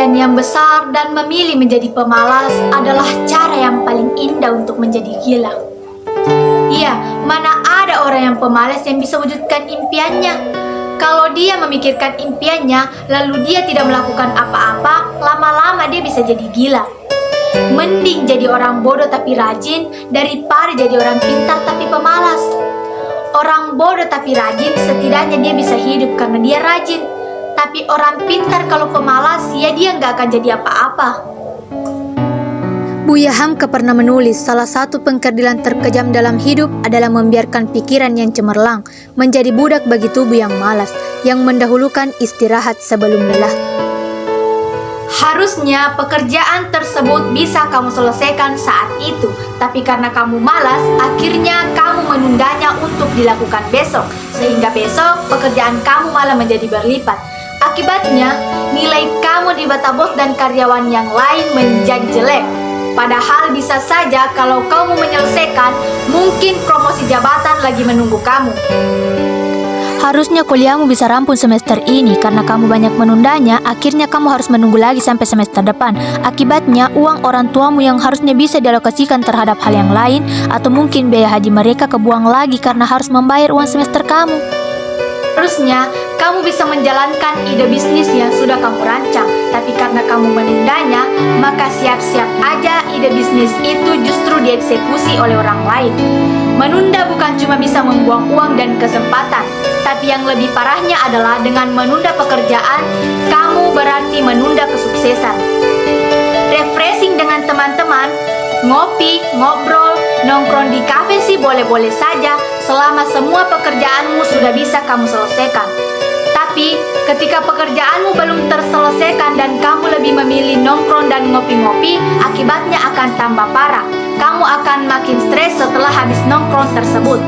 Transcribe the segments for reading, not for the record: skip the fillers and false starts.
pekerjaan yang besar dan memilih menjadi pemalas adalah cara yang paling indah untuk menjadi gila. Iya, mana ada orang yang pemalas yang bisa wujudkan impiannya. Kalau dia memikirkan impiannya, lalu dia tidak melakukan apa-apa, lama-lama dia bisa jadi gila. Mending jadi orang bodoh tapi rajin daripada jadi orang pintar tapi pemalas. Orang bodoh tapi rajin, setidaknya dia bisa hidup karena dia rajin. Tapi orang pintar kalau pemalas, ya dia nggak akan jadi apa-apa. Buya Hamka pernah menulis, salah satu pengkerdilan terkejam dalam hidup adalah membiarkan pikiran yang cemerlang menjadi budak bagi tubuh yang malas, yang mendahulukan istirahat sebelum lelah. Harusnya pekerjaan tersebut bisa kamu selesaikan saat itu, tapi karena kamu malas, akhirnya kamu menundanya untuk dilakukan besok, sehingga besok pekerjaan kamu malah menjadi berlipat. Akibatnya, nilai kamu di mata bos dan karyawan yang lain menjadi jelek. Padahal bisa saja kalau kamu menyelesaikan, mungkin promosi jabatan lagi menunggu kamu. Harusnya kuliahmu bisa rampung semester ini, karena kamu banyak menundanya, akhirnya kamu harus menunggu lagi sampai semester depan. Akibatnya, uang orang tuamu yang harusnya bisa dialokasikan terhadap hal yang lain, atau mungkin biaya haji mereka kebuang lagi karena harus membayar uang semester kamu. Harusnya kamu bisa menjalankan ide bisnis yang sudah kamu rancang, tapi karena kamu menundanya, maka siap-siap aja ide bisnis itu justru dieksekusi oleh orang lain. Menunda bukan cuma bisa membuang uang dan kesempatan, tapi yang lebih parahnya adalah dengan menunda pekerjaan, kamu berarti menunda kesuksesan. Refreshing dengan teman-teman, ngopi, ngobrol, nongkrong di kafe sih boleh-boleh saja selama semua pekerjaanmu sudah bisa kamu selesaikan. Tapi ketika pekerjaanmu belum terselesaikan dan kamu lebih memilih nongkrong dan ngopi-ngopi, akibatnya akan tambah parah. Kamu akan makin stres setelah habis nongkrong tersebut.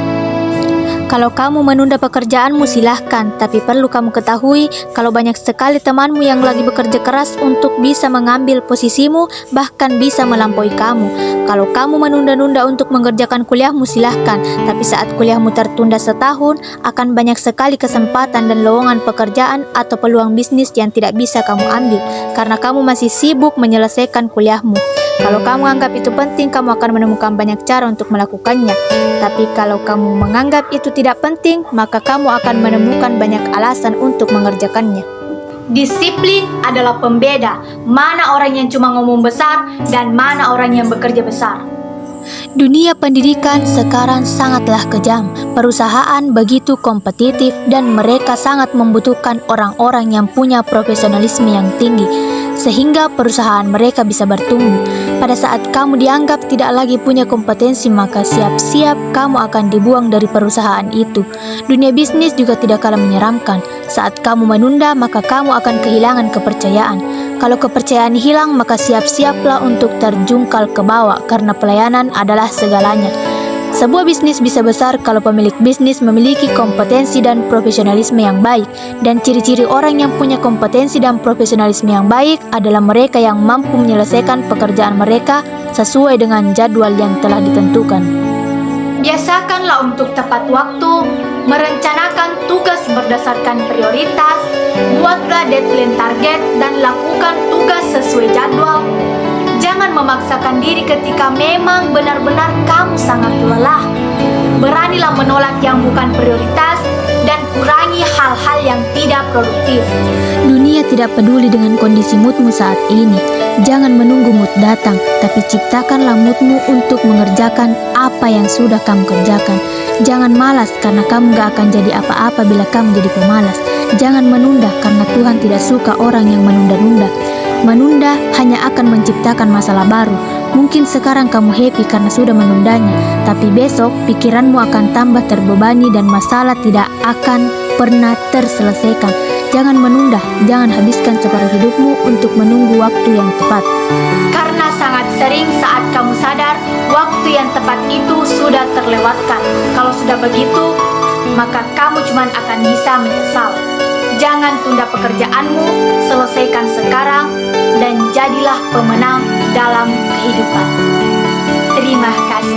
Kalau kamu menunda pekerjaanmu silahkan, tapi perlu kamu ketahui kalau banyak sekali temanmu yang lagi bekerja keras untuk bisa mengambil posisimu, bahkan bisa melampaui kamu. Kalau kamu menunda-nunda untuk mengerjakan kuliahmu silahkan, tapi saat kuliahmu tertunda setahun, akan banyak sekali kesempatan dan lowongan pekerjaan atau peluang bisnis yang tidak bisa kamu ambil, karena kamu masih sibuk menyelesaikan kuliahmu. Kalau kamu anggap itu penting, kamu akan menemukan banyak cara untuk melakukannya. Tapi kalau kamu menganggap itu tidak penting, maka kamu akan menemukan banyak alasan untuk mengerjakannya. Disiplin adalah pembeda mana orang yang cuma ngomong besar dan mana orang yang bekerja besar. Dunia pendidikan sekarang sangatlah kejam. Perusahaan begitu kompetitif dan mereka sangat membutuhkan orang-orang yang punya profesionalisme yang tinggi, sehingga perusahaan mereka bisa bertumbuh. Pada saat kamu dianggap tidak lagi punya kompetensi, maka siap-siap kamu akan dibuang dari perusahaan itu. Dunia bisnis juga tidak kalah menyeramkan. Saat kamu menunda, maka kamu akan kehilangan kepercayaan. Kalau kepercayaan hilang, maka siap-siaplah untuk terjungkal ke bawah, karena pelayanan adalah segalanya. Sebuah bisnis bisa besar kalau pemilik bisnis memiliki kompetensi dan profesionalisme yang baik. Dan ciri-ciri orang yang punya kompetensi dan profesionalisme yang baik adalah mereka yang mampu menyelesaikan pekerjaan mereka sesuai dengan jadwal yang telah ditentukan. Biasakanlah untuk tepat waktu, merencanakan tugas berdasarkan prioritas, buatlah deadline target dan lakukan tugas sesuai jadwal. Jangan memaksakan diri ketika memang benar-benar kamu sangat lelah. Beranilah menolak yang bukan prioritas dan kurangi hal-hal yang tidak produktif. Dunia tidak peduli dengan kondisi moodmu saat ini. Jangan menunggu mood datang, tapi ciptakanlah moodmu untuk mengerjakan apa yang sudah kamu kerjakan. Jangan malas karena kamu gak akan jadi apa-apa bila kamu jadi pemalas. Jangan menunda karena Tuhan tidak suka orang yang menunda-nunda. Menunda hanya akan menciptakan masalah baru. Mungkin sekarang kamu happy karena sudah menundanya, tapi besok pikiranmu akan tambah terbebani dan masalah tidak akan pernah terselesaikan. Jangan menunda, jangan habiskan separuh hidupmu untuk menunggu waktu yang tepat. Karena sangat sering saat kamu sadar, waktu yang tepat itu sudah terlewatkan. Kalau sudah begitu, maka kamu cuma akan bisa menyesal. Jangan tunda pekerjaanmu, selesaikan sekarang, dan jadilah pemenang dalam kehidupan. Terima kasih.